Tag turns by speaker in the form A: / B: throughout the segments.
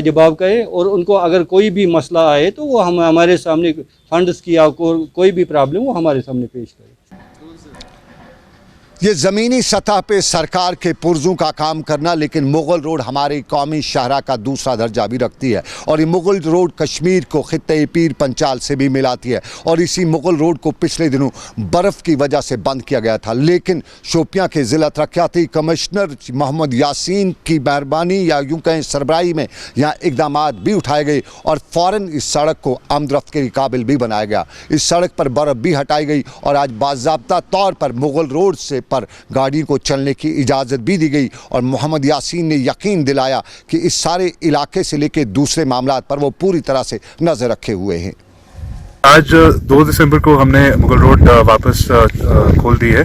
A: जवाब करें और उनको अगर कोई भी मसला आए तो वो हम हमारे सामने फंड्स की या कोई भी प्रॉब्लम वो हमारे सामने पेश करें।
B: ये ज़मीनी सतह पे सरकार के पुर्जों का काम करना, लेकिन मुग़ल रोड हमारी कौमी शाहरा का दूसरा दर्जा भी रखती है और ये मुग़ल रोड कश्मीर को खित्ते पीर पंचाल से भी मिलाती है। और इसी मुग़ल रोड को पिछले दिनों बर्फ़ की वजह से बंद किया गया था, लेकिन शोपियां के ज़िला तरक्याती कमिश्नर मोहम्मद यासीन की मेहरबानी या यूँ कहें सरबराही में यहाँ इकदाम भी उठाए गए और फ़ौरन इस सड़क को आमदरफ्त के काबिल भी बनाया गया। इस सड़क पर बर्फ़ भी हटाई गई और आज बाज़ाब्ता तौर पर मुग़ल रोड से पर गाड़ी को चलने की इजाज़त भी दी गई और मोहम्मद यासीन ने यकीन दिलाया कि इस सारे इलाके से लेकर दूसरे मामलात पर वो पूरी तरह से नज़र रखे हुए हैं।
C: आज 2 दिसंबर को हमने मुग़ल रोड वापस खोल दी है।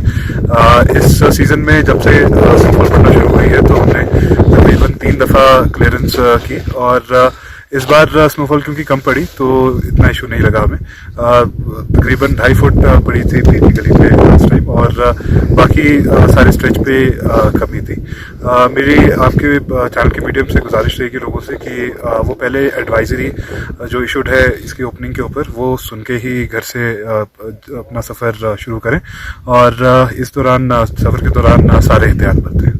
C: इस सीज़न में जब से स्नोफॉल पड़ना शुरू हुई है तो हमने तकरीबन 3 दफ़ा क्लियरेंस की और इस बार स्नोफॉल क्योंकि कम पड़ी तो इतना इशू नहीं लगा हमें। तकरीबन 2.5 फुट पड़ी थी पीली गली पे लास्ट टाइम और बाकी सारे स्ट्रेच पे कमी थी। मेरी आपके चैनल के मीडियम से गुजारिश रहेगी लोगों से कि वो पहले एडवाइजरी जो इशूड है इसकी ओपनिंग के ऊपर वो सुन के ही घर से अपना सफ़र शुरू करें और इस दौरान सफ़र के दौरान सारे एहतियात बरतें।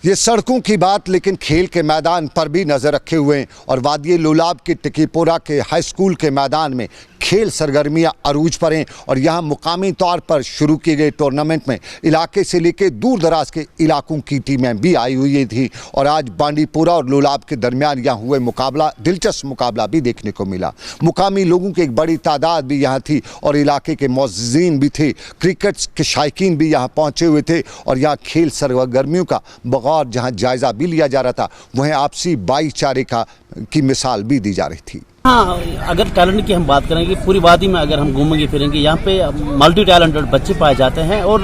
B: ये सड़कों की बात, लेकिन खेल के मैदान पर भी नज़र रखे हुए हैं और वादी लोलाब के टिकीपोरा के हाई स्कूल के मैदान में खेल सरगर्मियां अरूज पर हैं और यहाँ मुकामी तौर पर शुरू किए गए टूर्नामेंट में इलाके से लेकर दूर दराज के इलाकों की टीमें भी आई हुई थी और आज बांडीपोरा और लोलाब के दरमियान यहाँ हुए मुकाबला, दिलचस्प मुकाबला भी देखने को मिला। मुकामी लोगों की एक बड़ी तादाद भी यहाँ थी और इलाके के मुअज़्ज़िज़ीन भी थे, क्रिकेट के शायकीन भी यहाँ पहुँचे हुए थे और यहाँ खेल सरगर्मियों का बगौर जहाँ जायज़ा भी लिया जा रहा था, वहीं आपसी भाईचारे की मिसाल भी दी जा रही थी।
D: हाँ, अगर टैलेंट की हम बात करेंगे पूरी वादी में अगर हम घूमेंगे फिरेंगे यहाँ पे मल्टी टैलेंटेड बच्चे पाए जाते हैं और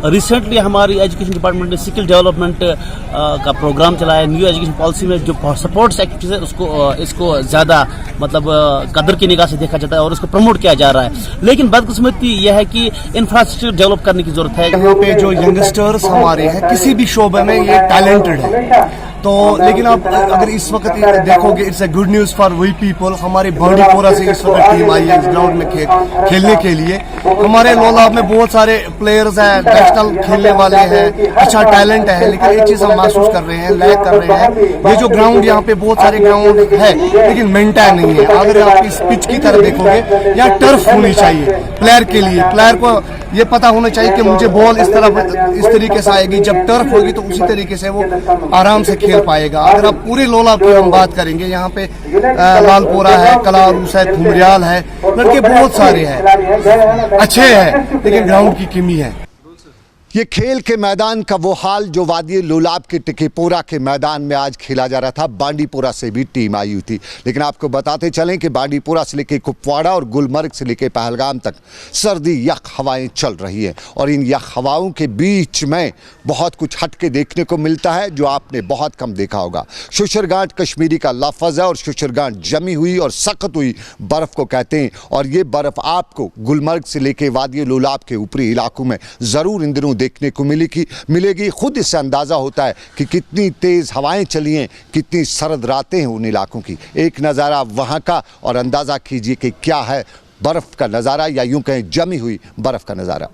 D: रिसेंटली हमारी एजुकेशन डिपार्टमेंट ने स्किल डेवलपमेंट का प्रोग्राम चलाया। न्यू एजुकेशन पॉलिसी में जो सपोर्ट्स एक्टिविटीज है इसको ज़्यादा मतलब कदर की निगाह से देखा जाता है और उसको प्रमोट किया जा रहा है। लेकिन बदकिस्मती यह है कि इंफ्रास्ट्रक्चर डेवलप करने की जरूरत है।
E: यहाँ पे जो यंगस्टर्स हमारे हैं किसी भी शोबे में ये टैलेंटेड है तो, लेकिन आप अगर इस वक्त देखोगे it's a good news for we people. हमारे बांडीपोरा से इस वक्त टीम आई है इस ग्राउंड में खेलने के लिए। हमारे लोलाब में बहुत सारे प्लेयर्स हैं, नेशनल खेलने वाले हैं, अच्छा टैलेंट है, लेकिन एक चीज़ हम महसूस कर रहे हैं, लैक कर रहे हैं। ये जो ग्राउंड यहाँ पे बहुत सारे ग्राउंड है लेकिन मेंटेन नहीं है। अगर आप इस पिच की तरफ देखोगे यहाँ टर्फ होनी चाहिए प्लेयर के लिए। प्लेयर को ये पता होना चाहिए कि मुझे बॉल इस तरीके से आएगी, जब टर्फ होगी तो उसी तरीके से वो आराम से खेल पाएगा। अगर आप पूरे लोलाब की हम बात करेंगे यहाँ पे लालपोरा है, कलारूस है, थुमरियाल है, लड़के बहुत सारे हैं, अच्छे हैं, लेकिन ग्राउंड की कमी है।
B: ये खेल के मैदान का वो हाल जो वादी लोलाब के टिकीपोरा के मैदान में आज खेला जा रहा था। बांडीपोरा से भी टीम आई हुई थी, लेकिन आपको बताते चलें कि बांडीपोरा से लेकर कुपवाड़ा और गुलमर्ग से लेकर पहलगाम तक सर्दी यख हवाएं चल रही हैं और इन यख हवाओं के बीच में बहुत कुछ हटके देखने को मिलता है जो आपने बहुत कम देखा होगा। शुशरगांठ कश्मीरी का लफ्ज़ है और शुशरगांठ जमी हुई और सख्त हुई बर्फ़ को कहते हैं और ये बर्फ़ आपको गुलमर्ग से लेकर वादी लोलाब के ऊपरी इलाकों में ज़रूर इन दिनों देखने को मिलेगी। खुद इससे अंदाज़ा होता है कि कितनी तेज़ हवाएं चली हैं, कितनी सर्द रातें हैं उन इलाकों की। एक नज़ारा वहाँ का और अंदाज़ा कीजिए कि क्या है बर्फ़ का नज़ारा या यूँ कहें जमी हुई बर्फ़ का नज़ारा।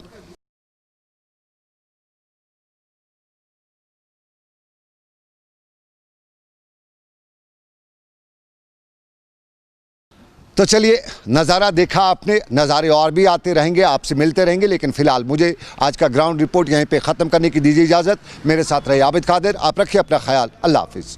B: तो चलिए, नज़ारा देखा आपने, नज़ारे और भी आते रहेंगे, आपसे मिलते रहेंगे, लेकिन फ़िलहाल मुझे आज का ग्राउंड रिपोर्ट यहीं पे ख़त्म करने की दीजिए इजाज़त। मेरे साथ रहे आबिद कादिर। आप रखिए अपना ख्याल। अल्लाह हाफ़िज़।